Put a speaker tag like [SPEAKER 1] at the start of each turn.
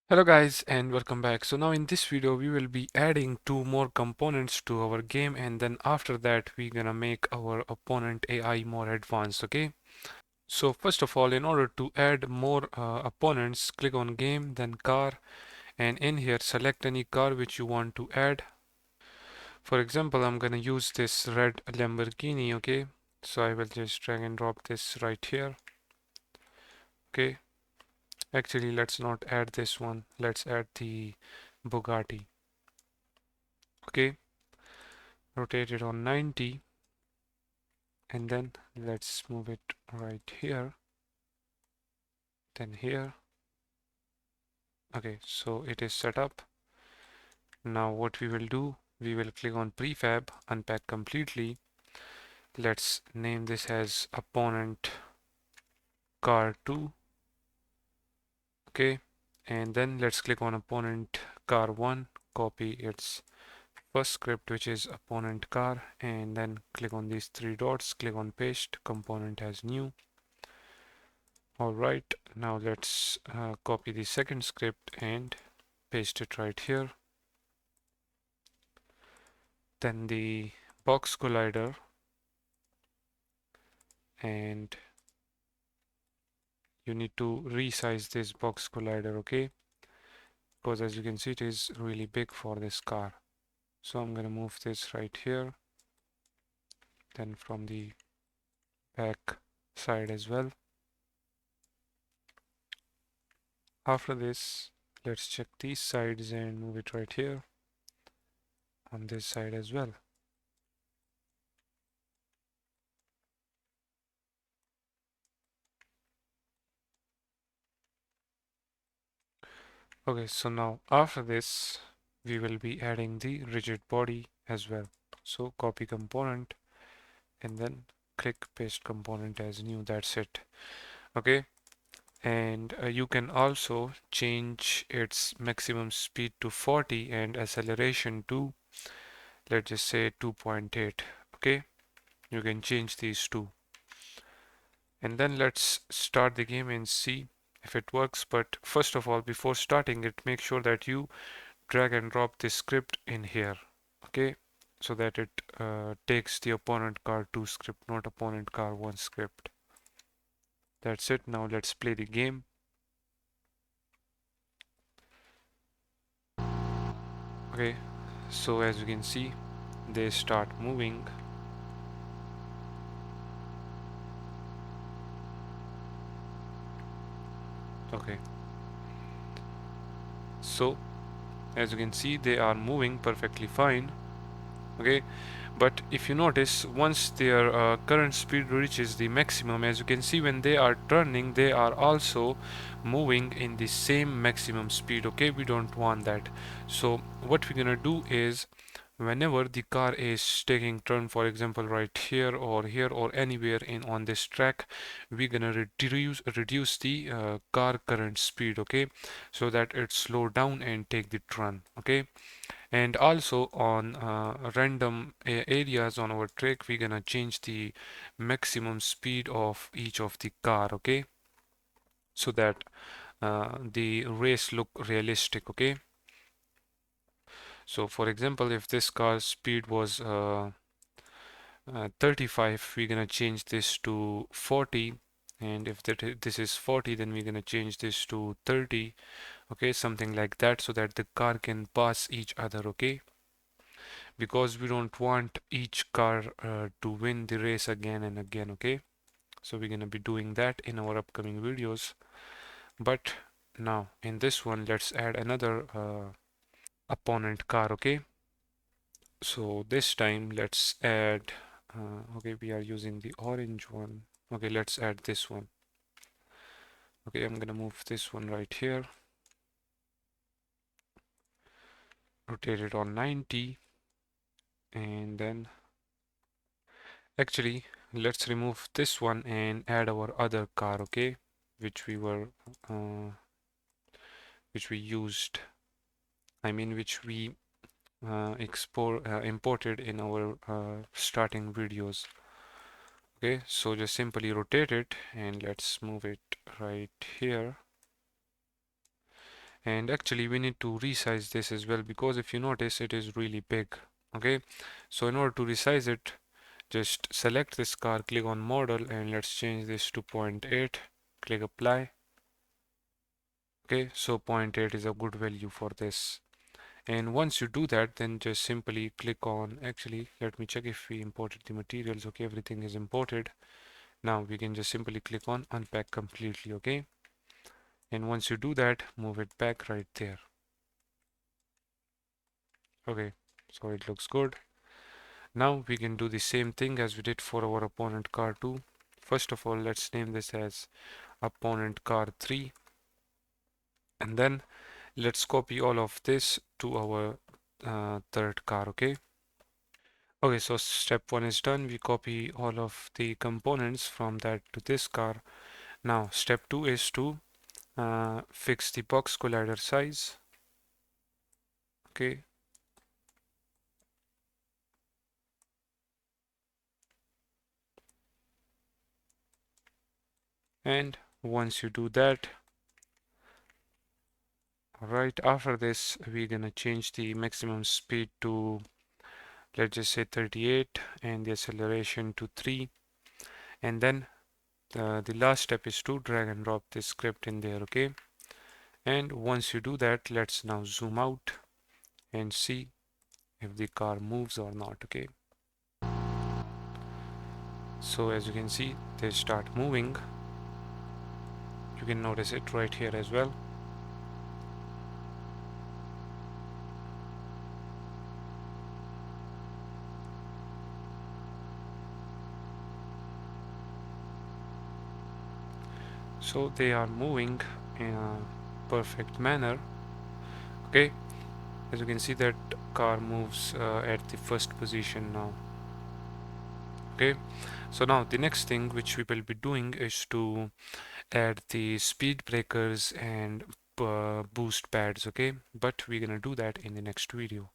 [SPEAKER 1] Hello guys and welcome back. So now in this video we will be adding two more components to our game, and then after that we're gonna make our opponent AI more advanced, okay? So first of all, in order to add more opponents, click on game, then car, and in here select any car which you want to add. For example, I'm gonna use this red Lamborghini, okay? So I will just drag and drop this right here, okay? Actually, let's not add this one. Let's add the Bugatti, okay? Rotate it on 90, and then let's move it right here, then here. Okay, so it is set up. Now what we will do, we will click on prefab, unpack completely. Let's name this as opponent car 2, okay? And then let's click on opponent car 1, copy its first script, which is opponent car, and then click on these three dots, click on paste component as new. Alright, now let's copy the second script and paste it right here. Then the box collider, and you need to resize this box collider, okay? Because as you can see, it is really big for this car. So I'm gonna move this right here, then from the back side as well. After this, let's check these sides and move it right here on this side as well. Okay, so now after this, we will be adding the rigid body as well. So copy component and then click paste component as new. That's it. Okay, and you can also change its maximum speed to 40 and acceleration to, let's just say, 2.8. Okay, you can change these two, and then let's start the game and see if it works. But first of all, before starting it, make sure that you drag and drop this script in here, okay, so that it takes the opponent car 2 script, not opponent car 1 script. That's it. Now let's play the game. Okay, so as you can see, they start moving. Okay, so as you can see, they are moving perfectly fine. Okay, but if you notice, once their current speed reaches the maximum, as you can see, when they are turning, they are also moving in the same maximum speed. Okay, we don't want that. So what we're gonna do is, whenever the car is taking turn, for example right here or anywhere in on this track, we're gonna reduce the car current speed, okay, so that it slow down and take the turn. Okay, and also on random areas on our track, we're gonna change the maximum speed of each of the car, okay, so that the race look realistic. Okay, so for example, if this car's speed was 35, we're gonna change this to 40, and if this is 40, then we're gonna change this to 30. Okay, something like that, so that the car can pass each other. Okay, because we don't want each car to win the race again and again. Okay, so we're gonna be doing that in our upcoming videos. But now in this one, let's add another opponent car. Okay, so this time let's add okay, we are using the orange one. Okay, let's add this one. Okay, I'm gonna move this one right here, rotate it on 90, and then actually let's remove this one and add our other car, okay, which we were uh, which we used, I mean which we imported in our starting videos. Okay, so just simply rotate it and let's move it right here, And actually we need to resize this as well, because if you notice it is really big. Okay, so in order to resize it, just select this car, click on model, and let's change this to 0.8. Click apply. Okay, so 0.8 is a good value for this. And once you do that, then just simply click on, actually let me check if we imported the materials. Okay, everything is imported. Now we can just simply click on unpack completely. Okay, and once you do that, move it back right there. Okay, so it looks good. Now we can do the same thing as we did for our opponent car 2. First of all, let's name this as opponent car 3, and then let's copy all of this to our third car. Okay, okay, so step 1 is done. We copy all of the components from that to this car. Now step 2 is to fix the box collider size. Okay, and once you do that, right after this, we're gonna change the maximum speed to, let's just say 38, and the acceleration to 3. And then the last step is to drag and drop this script in there. Okay, and once you do that, let's now zoom out and see if the car moves or not. Okay, so as you can see, they start moving. You can notice it right here as well. So they are moving in a perfect manner. Okay, as you can see, that car moves at the first position now. Okay, so now the next thing which we will be doing is to add the speed breakers and boost pads. Okay, but we're gonna do that in the next video.